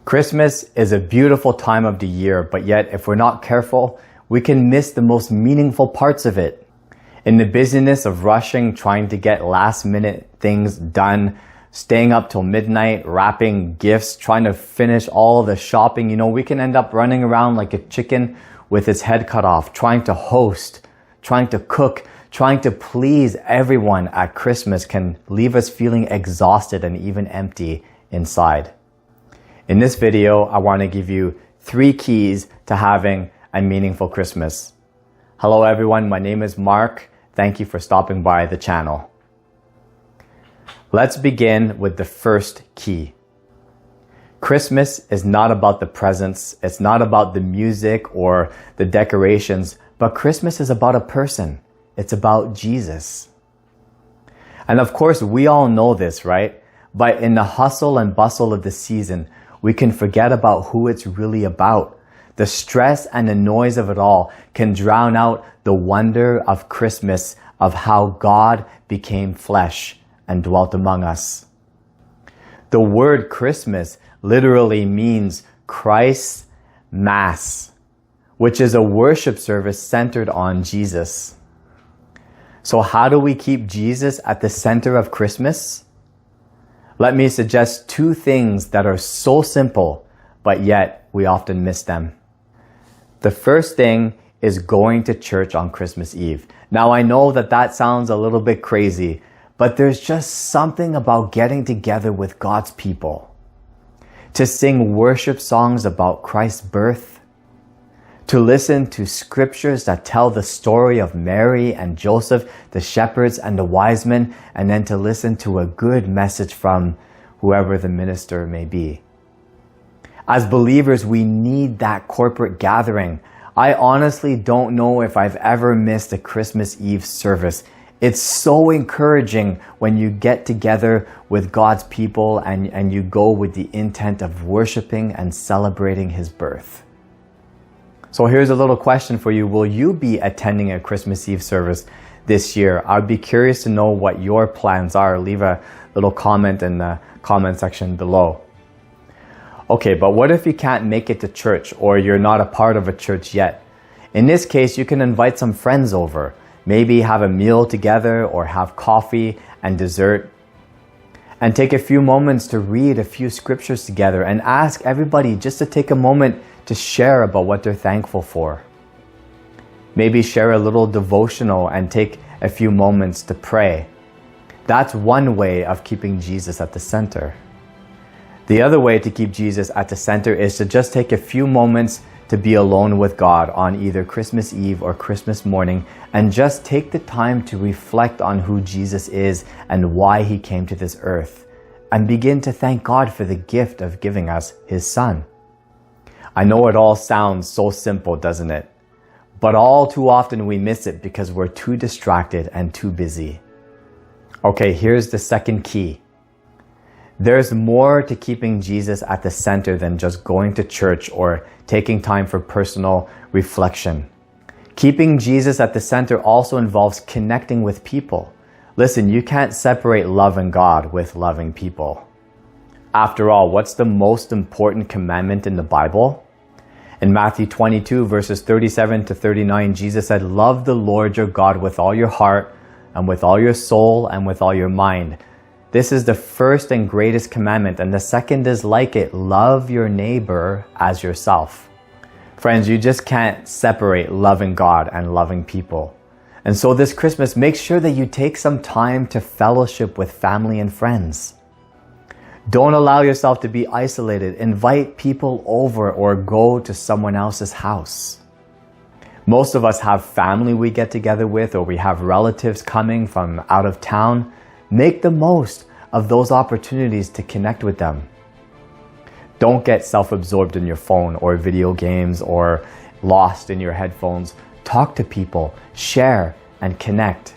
Christmas is a beautiful time of the year, but yet if we're not careful, we can miss the most meaningful parts of it. In the busyness of rushing, trying to get last minute things done, staying up till midnight, wrapping gifts, trying to finish all the shopping, we can end up running around like a chicken with its head cut off, trying to host, trying to cook, trying to please everyone at Christmas can leave us feeling exhausted and even empty inside. In this video, I want to give you 3 keys to having a meaningful Christmas. Hello everyone, my name is Mark. Thank you for stopping by the channel. Let's begin with the first key. Christmas is not about the presents, it's not about the music or the decorations, but Christmas is about a person. It's about Jesus. And of course, we all know this, right? But in the hustle and bustle of the season, we can forget about who it's really about. The stress and the noise of it all can drown out the wonder of Christmas, of how God became flesh and dwelt among us. The word Christmas literally means Christ's Mass, which is a worship service centered on Jesus. So how do we keep Jesus at the center of Christmas? Let me suggest 2 things that are so simple, but yet we often miss them. The first thing is going to church on Christmas Eve. Now I know that sounds a little bit crazy, but there's just something about getting together with God's people. To sing worship songs about Christ's birth, to listen to scriptures that tell the story of Mary and Joseph, the shepherds and the wise men, and then to listen to a good message from whoever the minister may be. As believers, we need that corporate gathering. I honestly don't know if I've ever missed a Christmas Eve service. It's so encouraging when you get together with God's people and you go with the intent of worshiping and celebrating His birth. So here's a little question for you. Will you be attending a Christmas Eve service this year? I'd be curious to know what your plans are. Leave a little comment in the comment section below. Okay, but what if you can't make it to church or you're not a part of a church yet? In this case, you can invite some friends over. Maybe have a meal together or have coffee and dessert. And take a few moments to read a few scriptures together and ask everybody just to take a moment to share about what they're thankful for. Maybe share a little devotional and take a few moments to pray. That's one way of keeping Jesus at the center. The other way to keep Jesus at the center is to just take a few moments to be alone with God on either Christmas Eve or Christmas morning and just take the time to reflect on who Jesus is and why He came to this earth and begin to thank God for the gift of giving us His Son. I know it all sounds so simple, doesn't it? But all too often we miss it because we're too distracted and too busy. Okay, here's the second key. There's more to keeping Jesus at the center than just going to church or taking time for personal reflection. Keeping Jesus at the center also involves connecting with people. Listen, you can't separate loving God with loving people. After all, what's the most important commandment in the Bible? In Matthew 22, verses 37 to 39, Jesus said, "Love the Lord your God with all your heart and with all your soul and with all your mind. This is the first and greatest commandment, and the second is like it, love your neighbor as yourself." Friends, you just can't separate loving God and loving people. And so this Christmas, make sure that you take some time to fellowship with family and friends. Don't allow yourself to be isolated. Invite people over or go to someone else's house. Most of us have family we get together with, or we have relatives coming from out of town. Make the most of those opportunities to connect with them. Don't get self-absorbed in your phone or video games or lost in your headphones. Talk to people, share, and connect.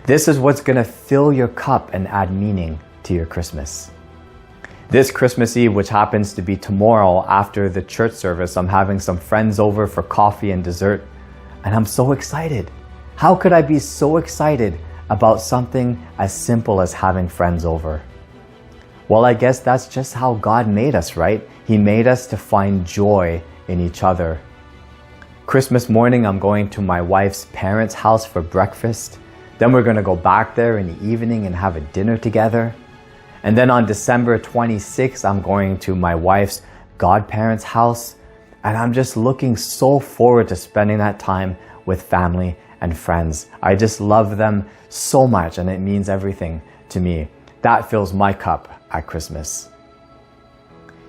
This is what's going to fill your cup and add meaning to your Christmas. This Christmas Eve, which happens to be tomorrow after the church service, I'm having some friends over for coffee and dessert, and I'm so excited. How could I be so excited about something as simple as having friends over? Well, I guess that's just how God made us, right? He made us to find joy in each other. Christmas morning, I'm going to my wife's parents' house for breakfast. Then we're going to go back there in the evening and have a dinner together. And then on December 26th, I'm going to my wife's godparents' house. And I'm just looking so forward to spending that time with family and friends. I just love them so much, and it means everything to me. That fills my cup at Christmas.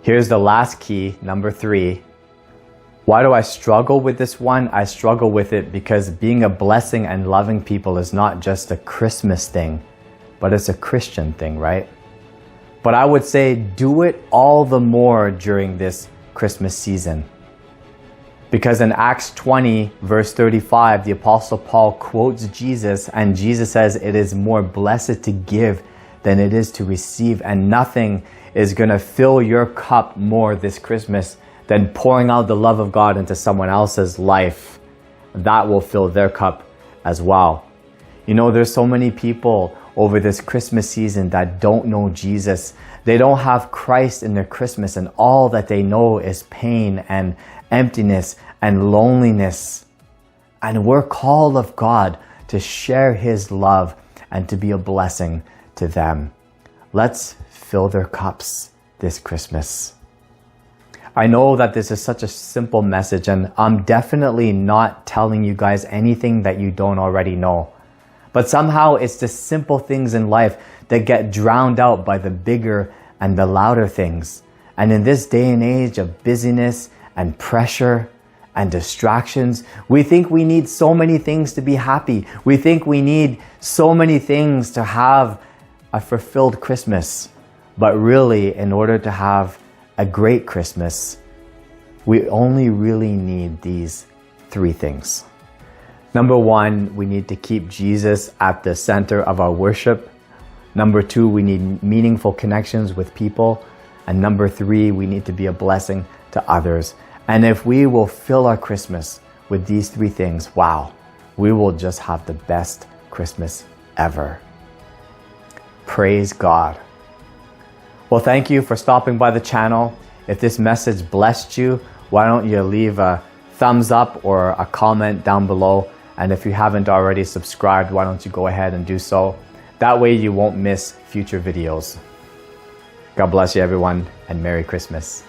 Here's the last key, number 3. Why do I struggle with this one? I struggle with it because being a blessing and loving people is not just a Christmas thing, but it's a Christian thing, right? But I would say do it all the more during this Christmas season. Because in Acts 20, verse 35, the Apostle Paul quotes Jesus, and Jesus says, "It is more blessed to give than it is to receive, and nothing is going to fill your cup more this Christmas than pouring out the love of God into someone else's life. That will fill their cup as well." You know, there's so many people over this Christmas season that don't know Jesus. They don't have Christ in their Christmas, and all that they know is pain and emptiness and loneliness. And we're called of God to share His love and to be a blessing to them. Let's fill their cups this Christmas. I know that this is such a simple message, and I'm definitely not telling you guys anything that you don't already know. But somehow it's the simple things in life that get drowned out by the bigger and the louder things. And in this day and age of busyness and pressure and distractions, we think we need so many things to be happy. We think we need so many things to have a fulfilled Christmas. But really, in order to have a great Christmas, we only really need these 3 things. Number 1, we need to keep Jesus at the center of our worship. Number 2, we need meaningful connections with people. And number 3, we need to be a blessing to others. And if we will fill our Christmas with these 3 things, wow, we will just have the best Christmas ever. Praise God. Well, thank you for stopping by the channel. If this message blessed you, why don't you leave a thumbs up or a comment down below? And if you haven't already subscribed, why don't you go ahead and do so? That way you won't miss future videos. God bless you, everyone, and Merry Christmas.